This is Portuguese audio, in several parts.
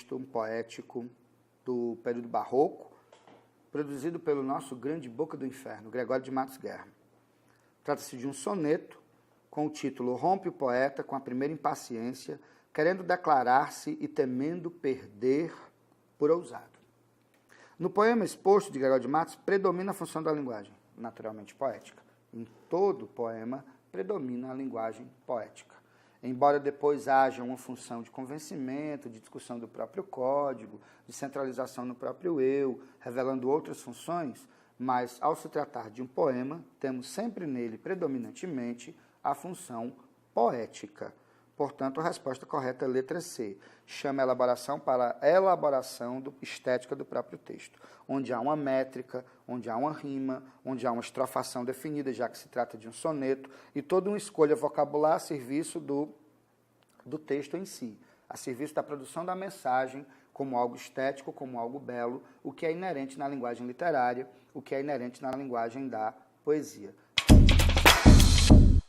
texto poético do período barroco, produzido pelo nosso grande Boca do Inferno, Gregório de Matos Guerra. Trata-se de um soneto com o título Rompe o poeta com a primeira impaciência, querendo declarar-se e temendo perder por ousado. No poema exposto de Gregório de Matos, predomina a função da linguagem, naturalmente poética. Em todo poema, predomina a linguagem poética. Embora depois haja uma função de convencimento, de discussão do próprio código, de centralização no próprio eu, revelando outras funções, mas, ao se tratar de um poema, temos sempre nele, predominantemente, a função poética. Portanto, a resposta correta é a letra C. Chama a elaboração para a elaboração estética do próprio texto, onde há uma métrica, onde há uma rima, onde há uma estrofação definida, já que se trata de um soneto, e toda uma escolha vocabular a serviço do texto em si, a serviço da produção da mensagem, como algo estético, como algo belo, o que é inerente na linguagem literária, o que é inerente na linguagem da poesia.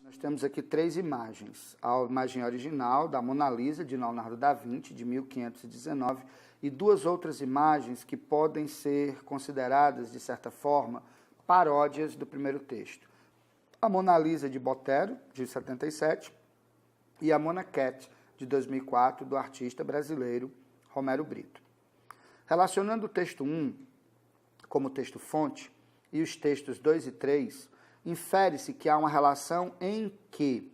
Nós temos aqui 3 imagens. A imagem original da Mona Lisa, de Leonardo da Vinci, de 1519, e 2 outras imagens que podem ser consideradas, de certa forma, paródias do primeiro texto. A Mona Lisa, de Botero, de 77, e a Mona Cat, de 2004, do artista brasileiro Romero Brito. Relacionando o texto 1 como texto-fonte e os textos 2 e 3, infere-se que há uma relação em que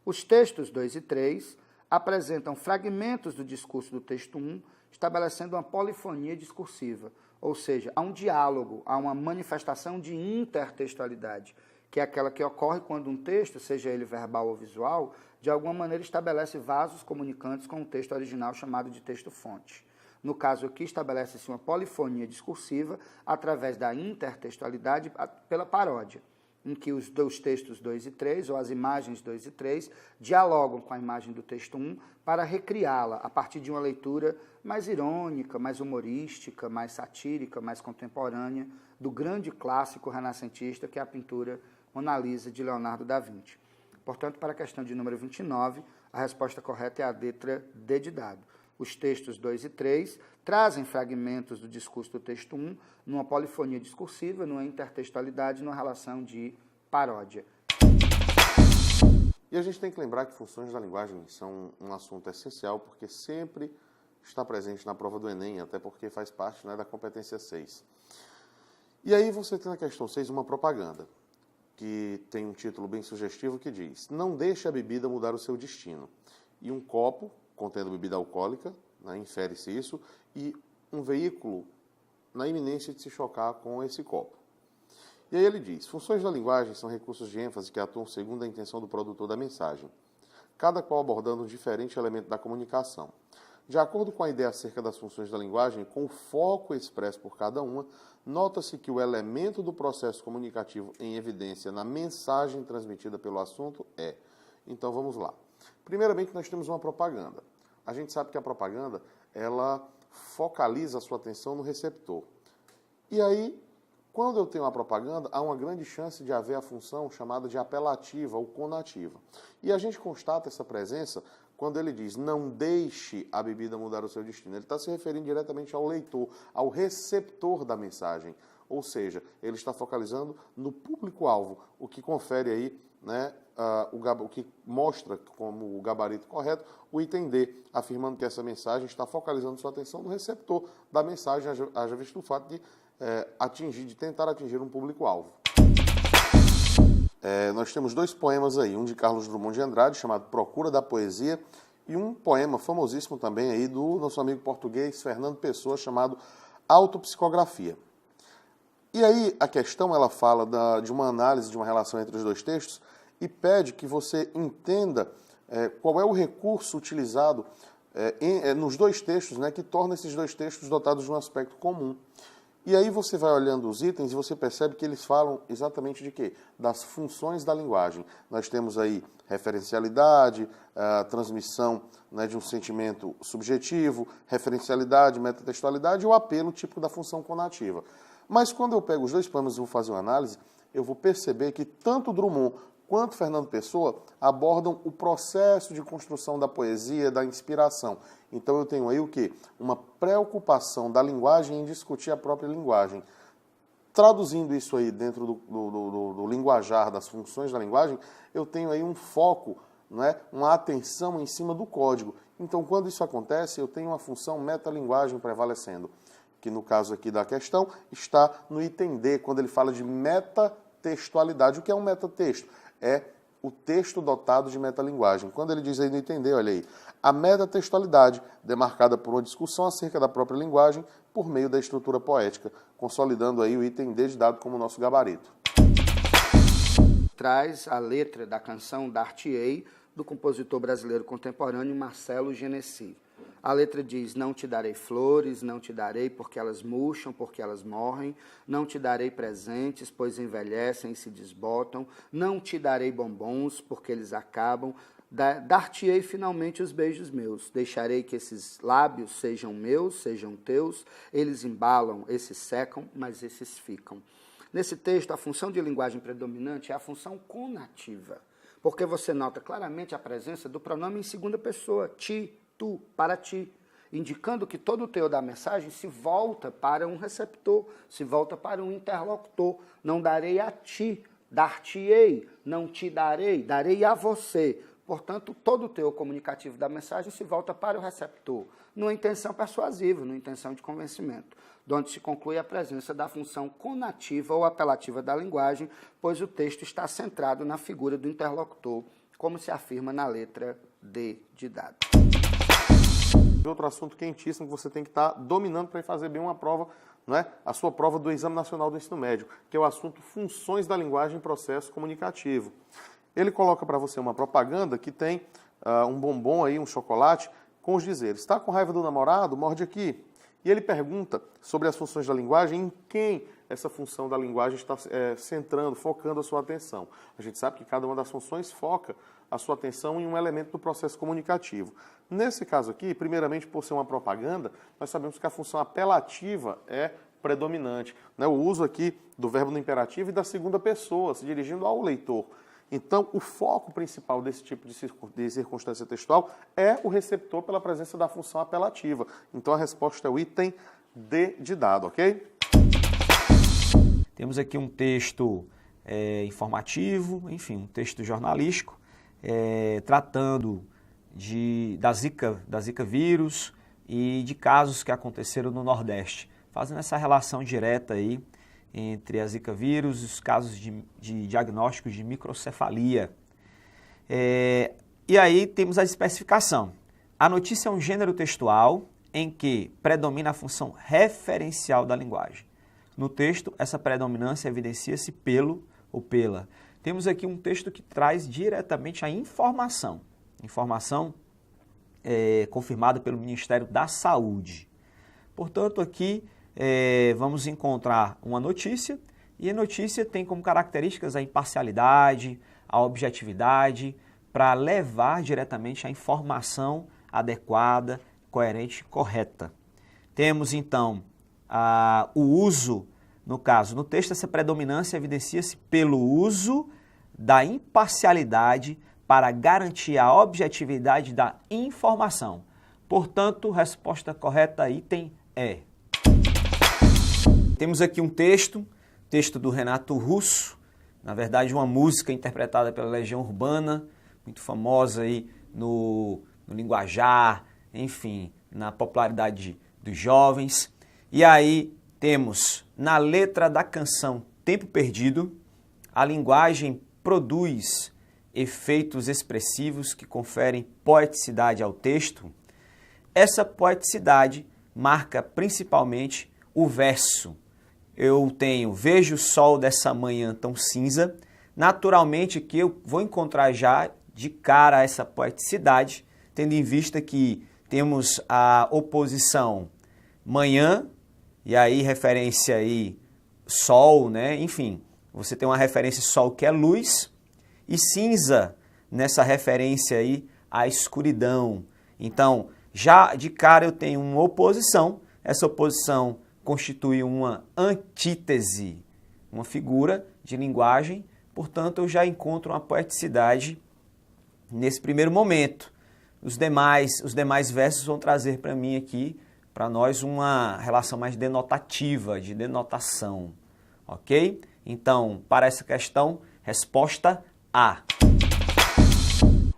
os textos 2 e 3 apresentam fragmentos do discurso do texto 1, estabelecendo uma polifonia discursiva, ou seja, há um diálogo, há uma manifestação de intertextualidade, que é aquela que ocorre quando um texto, seja ele verbal ou visual, de alguma maneira estabelece vasos comunicantes com o texto original chamado de texto-fonte. No caso aqui, estabelece-se uma polifonia discursiva através da intertextualidade pela paródia, em que os textos 2 e 3, ou as imagens 2 e 3, dialogam com a imagem do texto 1 para recriá-la a partir de uma leitura mais irônica, mais humorística, mais satírica, mais contemporânea, do grande clássico renascentista que é a pintura Mona Lisa, de Leonardo da Vinci. Portanto, para a questão de número 29, a resposta correta é a letra D de dado. Os textos 2 e 3 trazem fragmentos do discurso do texto 1 numa polifonia discursiva, numa intertextualidade, numa relação de paródia. E a gente tem que lembrar que funções da linguagem são um assunto essencial, porque sempre está presente na prova do Enem, até porque faz parte, né, da competência 6. E aí você tem na questão 6 uma propaganda, que tem um título bem sugestivo que diz: não deixe a bebida mudar o seu destino. E um copo contendo bebida alcoólica, né, infere-se isso, e um veículo na iminência de se chocar com esse copo. E aí ele diz: funções da linguagem são recursos de ênfase que atuam segundo a intenção do produtor da mensagem, cada qual abordando um diferente elemento da comunicação. De acordo com a ideia acerca das funções da linguagem, com o foco expresso por cada uma, nota-se que o elemento do processo comunicativo em evidência na mensagem transmitida pelo assunto é... Então vamos lá. Primeiramente, nós temos uma propaganda. A gente sabe que a propaganda, ela focaliza a sua atenção no receptor. E aí, quando eu tenho uma propaganda, há uma grande chance de haver a função chamada de apelativa ou conativa. E a gente constata essa presença quando ele diz: não deixe a bebida mudar o seu destino. Ele está se referindo diretamente ao leitor, ao receptor da mensagem. Ou seja, ele está focalizando no público-alvo, o que confere aí, né, o que mostra como o gabarito correto o item D, afirmando que essa mensagem está focalizando sua atenção no receptor da mensagem, haja visto o fato de tentar atingir um público-alvo. Nós temos 2 poemas aí, um de Carlos Drummond de Andrade, chamado Procura da Poesia, e um poema famosíssimo também aí do nosso amigo português Fernando Pessoa, chamado Autopsicografia. E aí a questão, ela fala de uma análise de uma relação entre os 2 textos e pede que você entenda qual é o recurso utilizado nos 2 textos, né, que torna esses 2 textos dotados de um aspecto comum. E aí você vai olhando os itens e você percebe que eles falam exatamente de quê? Das funções da linguagem. Nós temos aí referencialidade, transmissão, né, de um sentimento subjetivo, referencialidade, metatextualidade e o apelo típico da função conativa. Mas quando eu pego os 2 poemas e vou fazer uma análise, eu vou perceber que tanto Drummond quanto Fernando Pessoa abordam o processo de construção da poesia, da inspiração. Então eu tenho aí o quê? Uma preocupação da linguagem em discutir a própria linguagem. Traduzindo isso aí dentro do linguajar, das funções da linguagem, eu tenho aí um foco, né, uma atenção em cima do código. Então, quando isso acontece, eu tenho uma função metalinguagem prevalecendo, que no caso aqui da questão está no item D, quando ele fala de metatextualidade. O que é um metatexto? É o texto dotado de metalinguagem. Quando ele diz aí no item D, olha aí, a metatextualidade, demarcada por uma discussão acerca da própria linguagem por meio da estrutura poética, consolidando aí o item D de dado como nosso gabarito. Traz a letra da canção Dar-te-ei, do compositor brasileiro contemporâneo Marcelo Genesi. A letra diz: não te darei flores, não te darei porque elas murcham, porque elas morrem, não te darei presentes, pois envelhecem e se desbotam, não te darei bombons, porque eles acabam, dar-te-ei finalmente os beijos meus, deixarei que esses lábios sejam meus, sejam teus, eles embalam, esses secam, mas esses ficam. Nesse texto, a função de linguagem predominante é a função conativa, porque você nota claramente a presença do pronome em segunda pessoa, ti, tu, para ti, indicando que todo o teor da mensagem se volta para um receptor, se volta para um interlocutor. Não darei a ti, dar-te-ei, não te darei, darei a você. Portanto, todo o teor comunicativo da mensagem se volta para o receptor, numa intenção persuasiva, numa intenção de convencimento, de onde se conclui a presença da função conativa ou apelativa da linguagem, pois o texto está centrado na figura do interlocutor, como se afirma na letra D de dado. Outro assunto quentíssimo que você tem que estar dominando para fazer bem uma prova, não é? A sua prova do Exame Nacional do Ensino Médio, que é o assunto funções da linguagem em processo comunicativo. Ele coloca para você uma propaganda que tem um bombom aí, um chocolate, com os dizeres: está com raiva do namorado? Morde aqui. E ele pergunta sobre as funções da linguagem, em quem essa função da linguagem está centrando, focando a sua atenção. A gente sabe que cada uma das funções foca a sua atenção em um elemento do processo comunicativo. Nesse caso aqui, primeiramente por ser uma propaganda, nós sabemos que a função apelativa é predominante, né? O uso aqui do verbo no imperativo e da segunda pessoa, se dirigindo ao leitor. Então, o foco principal desse tipo de circunstância textual é o receptor pela presença da função apelativa. Então, a resposta é o item D de dado, ok? Temos aqui um texto informativo, enfim, um texto jornalístico, tratando da Zika vírus e de casos que aconteceram no Nordeste, fazendo essa relação direta aí entre a Zika vírus e os casos de diagnósticos de microcefalia. E aí temos a especificação. A notícia é um gênero textual em que predomina a função referencial da linguagem. No texto, essa predominância evidencia-se pelo ou pela. Temos aqui um texto que traz diretamente a informação confirmada pelo Ministério da Saúde. Portanto, aqui vamos encontrar uma notícia, e a notícia tem como características a imparcialidade, a objetividade, para levar diretamente a informação adequada, coerente e correta. Temos, então, o uso, no caso, no texto, essa predominância evidencia-se pelo uso da imparcialidade para garantir a objetividade da informação. Portanto, resposta correta, item E. Temos aqui um texto do Renato Russo, na verdade uma música interpretada pela Legião Urbana, muito famosa aí no linguajar, enfim, na popularidade dos jovens. E aí temos na letra da canção Tempo Perdido, a linguagem produz efeitos expressivos que conferem poeticidade ao texto. Essa poeticidade marca principalmente o verso. Eu tenho: vejo o sol dessa manhã tão cinza. Naturalmente que eu vou encontrar já de cara essa poeticidade, tendo em vista que temos a oposição manhã, e aí referência aí sol, né? Enfim, você tem uma referência sol que é luz, e cinza nessa referência aí à escuridão. Então, já de cara eu tenho uma oposição, essa oposição constitui uma antítese, uma figura de linguagem Portanto, eu já encontro uma poeticidade nesse primeiro momento. Os demais versos vão trazer para mim aqui, para nós, uma relação mais denotativa, de denotação. Ok? Então, para essa questão, resposta A.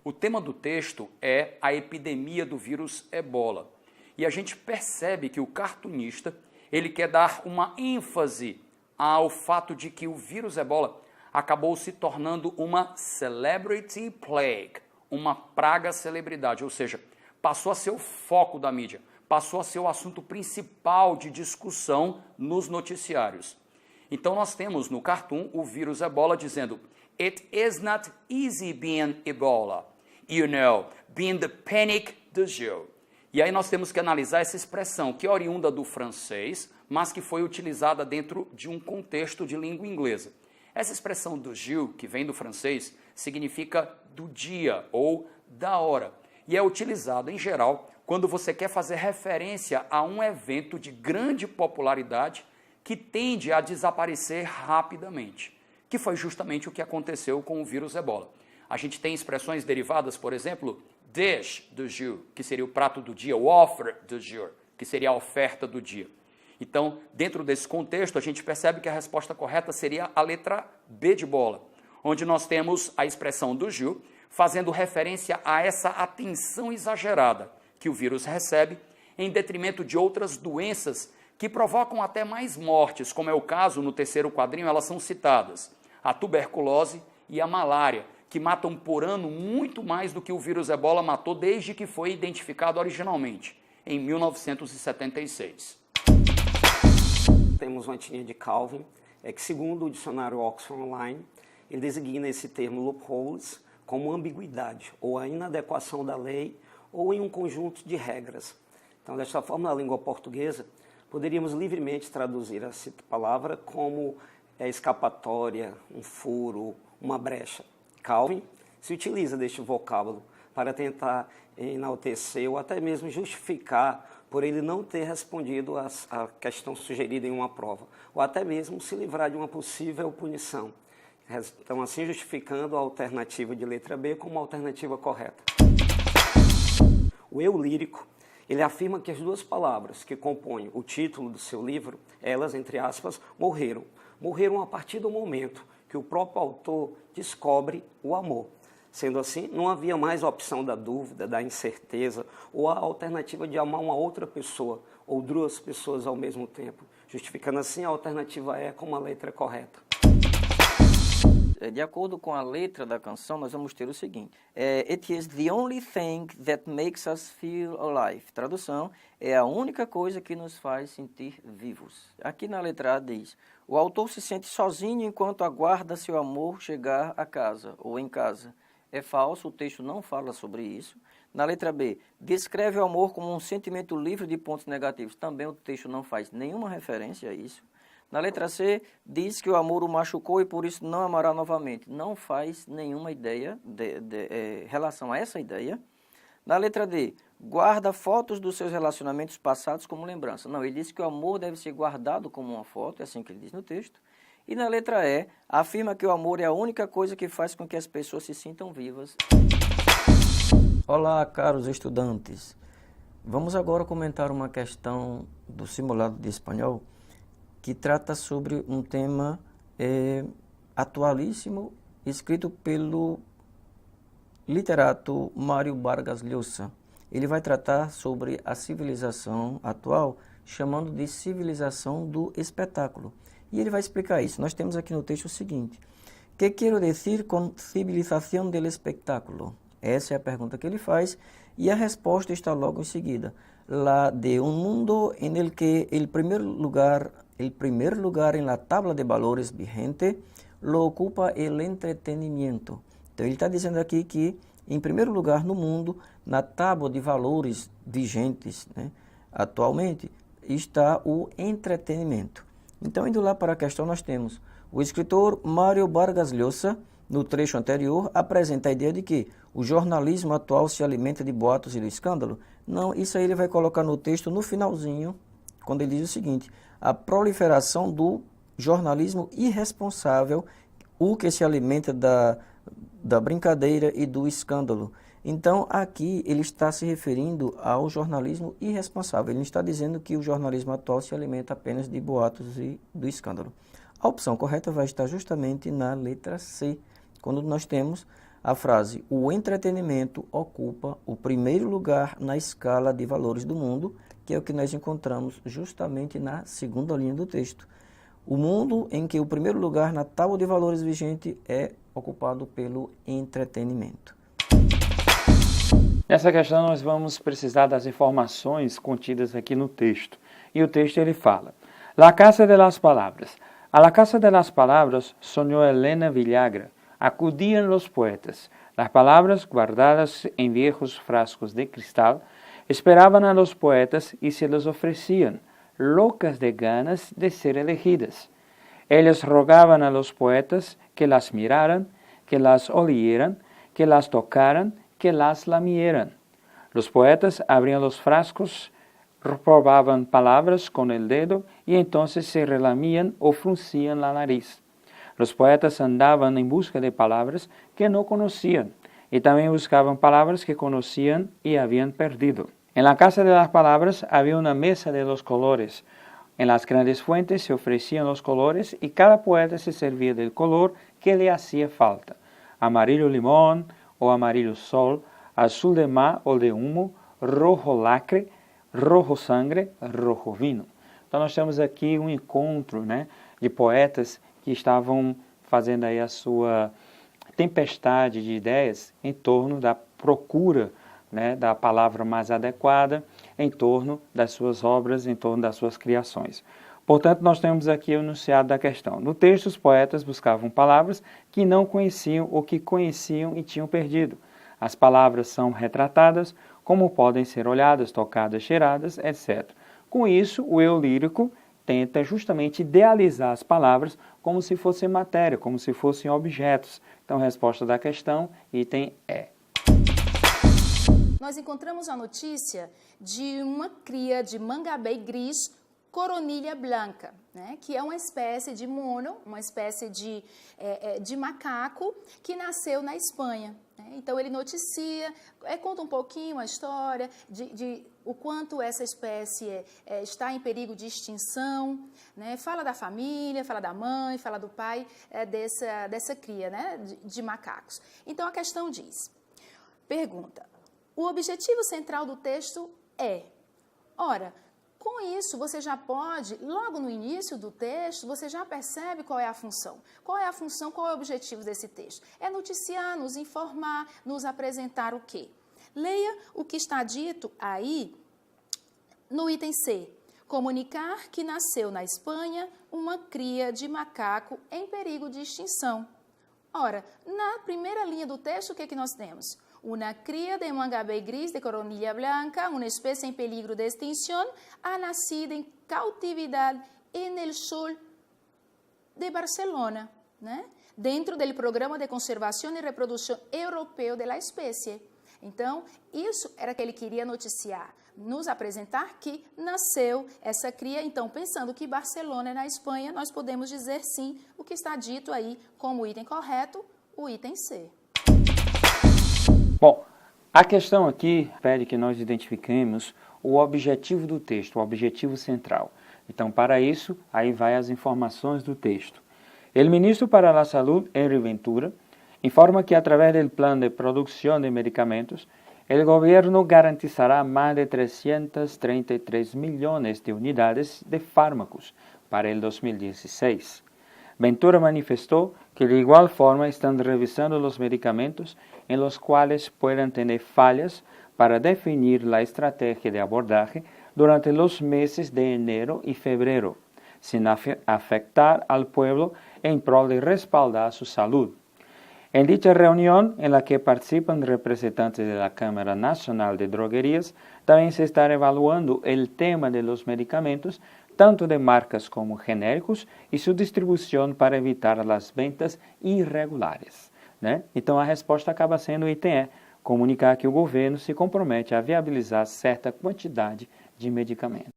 O tema do texto é a epidemia do vírus Ebola. E a gente percebe que o cartunista, ele quer dar uma ênfase ao fato de que o vírus Ebola acabou se tornando uma celebrity plague, uma praga celebridade, ou seja, passou a ser o foco da mídia, passou a ser o assunto principal de discussão nos noticiários. Então nós temos no cartoon o vírus Ebola dizendo: "It is not easy being Ebola, you know, being the panic du jour." E aí nós temos que analisar essa expressão, que é oriunda do francês, mas que foi utilizada dentro de um contexto de língua inglesa. Essa expressão du jour, que vem do francês, significa do dia ou da hora. E é utilizada, em geral, quando você quer fazer referência a um evento de grande popularidade que tende a desaparecer rapidamente, que foi justamente o que aconteceu com o vírus Ebola. A gente tem expressões derivadas, por exemplo, dish du jour, que seria o prato do dia, o offer du jour, que seria a oferta do dia. Então, dentro desse contexto, a gente percebe que a resposta correta seria a letra B de bola, onde nós temos a expressão du jour, fazendo referência a essa atenção exagerada que o vírus recebe, em detrimento de outras doenças que provocam até mais mortes, como é o caso no terceiro quadrinho, elas são citadas, a tuberculose e a malária, que matam por ano muito mais do que o vírus Ebola matou desde que foi identificado originalmente, em 1976. Temos uma tirinha de Calvin, que segundo o dicionário Oxford Online, ele designa esse termo loopholes como ambiguidade, ou a inadequação da lei, ou em um conjunto de regras. Então, desta forma, na língua portuguesa, poderíamos livremente traduzir essa palavra como escapatória, um furo, uma brecha. Calvin se utiliza deste vocábulo para tentar enaltecer ou até mesmo justificar por ele não ter respondido à questão sugerida em uma prova, ou até mesmo se livrar de uma possível punição. Então, assim, justificando a alternativa de letra B como a alternativa correta. O eu lírico, ele afirma que as duas palavras que compõem o título do seu livro, elas, entre aspas, morreram. Morreram a partir do momento que o próprio autor descobre o amor. Sendo assim, não havia mais a opção da dúvida, da incerteza, ou a alternativa de amar uma outra pessoa, ou duas pessoas ao mesmo tempo, justificando assim a alternativa E como a letra correta. De acordo com a letra da canção, nós vamos ter o seguinte: It is the only thing that makes us feel alive. Tradução: é a única coisa que nos faz sentir vivos. Aqui na letra A diz: o autor se sente sozinho enquanto aguarda seu amor chegar a casa ou em casa. É falso, o texto não fala sobre isso. Na letra B, descreve o amor como um sentimento livre de pontos negativos. Também o texto não faz nenhuma referência a isso. Na letra C, diz que o amor o machucou e por isso não amará novamente. Não faz nenhuma ideia relação a essa ideia. Na letra D, guarda fotos dos seus relacionamentos passados como lembrança. Não, ele diz que o amor deve ser guardado como uma foto, é assim que ele diz no texto. E na letra E, afirma que o amor é a única coisa que faz com que as pessoas se sintam vivas. Olá, caros estudantes. Vamos agora comentar uma questão do simulado de espanhol que trata sobre um tema atualíssimo, escrito pelo literato Mário Vargas Llosa. Ele vai tratar sobre a civilização atual, chamando de civilização do espetáculo. E ele vai explicar isso. Nós temos aqui no texto o seguinte: ¿Qué quiero decir con civilización del espectáculo? Essa é a pergunta que ele faz e a resposta está logo em seguida. La de un mundo en el que el primer lugar en la tabla de valores vigente lo ocupa el entretenimiento. Então ele está dizendo aqui que, em primeiro lugar no mundo, na tábua de valores vigentes, né, atualmente, está o entretenimento. Então, indo lá para a questão, nós temos o escritor Mário Vargas Llosa, no trecho anterior, apresenta a ideia de que o jornalismo atual se alimenta de boatos e do escândalo. Não, isso aí ele vai colocar no texto no finalzinho, quando ele diz o seguinte: a proliferação do jornalismo irresponsável, o que se alimenta da brincadeira e do escândalo. Então, aqui ele está se referindo ao jornalismo irresponsável. Ele está dizendo que o jornalismo atual se alimenta apenas de boatos e do escândalo. A opção correta vai estar justamente na letra C, quando nós temos a frase: o entretenimento ocupa o primeiro lugar na escala de valores do mundo, que é o que nós encontramos justamente na segunda linha do texto. O mundo em que o primeiro lugar na tábua de valores vigente é ocupado pelo entretenimento. Nessa questão nós vamos precisar das informações contidas aqui no texto. E o texto ele fala: La Casa de las Palabras. A la Casa de las Palabras soñó Elena Villagra. Acudían los poetas. Las palabras guardadas en viejos frascos de cristal esperaban a los poetas y se les ofrecían, locas de ganas de ser elegidas. Ellas rogaban a los poetas que las miraran, que las olieran, que las tocaran, que las lamieran. Los poetas abrían los frascos, probaban palabras con el dedo y entonces se relamían o fruncían la nariz. Los poetas andaban en busca de palabras que no conocían y también buscaban palabras que conocían y habían perdido. En la Casa de las Palabras había una mesa de los colores. En las grandes fuentes se ofrecían los colores y cada poeta se servía del color que le hacía falta: amarillo limón o amarillo sol, azul de mar o de humo, rojo lacre, rojo sangre, rojo vinho. Então nós temos aqui um encontro, de poetas que estavam fazendo aí a sua tempestade de ideias em torno da procura, da palavra mais adequada, em torno das suas obras, em torno das suas criações. Portanto, nós temos aqui o enunciado da questão. No texto, os poetas buscavam palavras que não conheciam ou que conheciam e tinham perdido. As palavras são retratadas como podem ser olhadas, tocadas, cheiradas, etc. Com isso, o eu lírico tenta justamente idealizar as palavras como se fossem matéria, como se fossem objetos. Então, resposta da questão, item E. Nós encontramos a notícia de uma cria de mangabey gris, Coronilha blanca, que é uma espécie de mono, uma espécie de macaco que nasceu na Espanha. Então ele noticia, conta um pouquinho a história de o quanto essa espécie está em perigo de extinção, fala da família, fala da mãe, fala do pai dessa cria de macacos. Então a questão diz, pergunta, o objetivo central do texto é, ora, com isso, você já pode, logo no início do texto, você já percebe qual é a função. Qual é a função, qual é o objetivo desse texto? É noticiar, nos informar, nos apresentar o quê? Leia o que está dito aí no item C. Comunicar que nasceu na Espanha uma cria de macaco em perigo de extinção. Ora, na primeira linha do texto, o que nós temos? Una cría de mangabey gris de coronilla blanca, una especie en peligro de extinción, ha nacido en cautividad en el sol de Barcelona, dentro del Programa de Conservação e Reprodução Europeu de la Espécie. Então, isso era que ele queria noticiar, nos apresentar que nasceu essa cria. Então, pensando que Barcelona é na Espanha, nós podemos dizer sim o que está dito aí como item correto, o item C. Bom, a questão aqui pede que nós identifiquemos o objetivo do texto, o objetivo central. Então, para isso, aí vai as informações do texto. O ministro para a Saúde, Henry Ventura, informa que, através do plano de produção de medicamentos, o governo garantizará mais de 333 milhões de unidades de fármacos para o 2016. Ventura manifestou que de igual forma estão revisando os medicamentos em los quais puedan ter falhas para definir a estratégia de abordagem durante os meses de enero e fevereiro, sem afectar al pueblo em prol de respaldar sua saúde. En dicha reunión, en la que participan representantes de la Cámara Nacional de Droguerías, también se está evaluando el tema de los medicamentos, tanto de marcas como genéricos, e sua distribuição para evitar as ventas irregulares. Então, a resposta acaba sendo o item E, comunicar que o governo se compromete a viabilizar certa quantidade de medicamentos.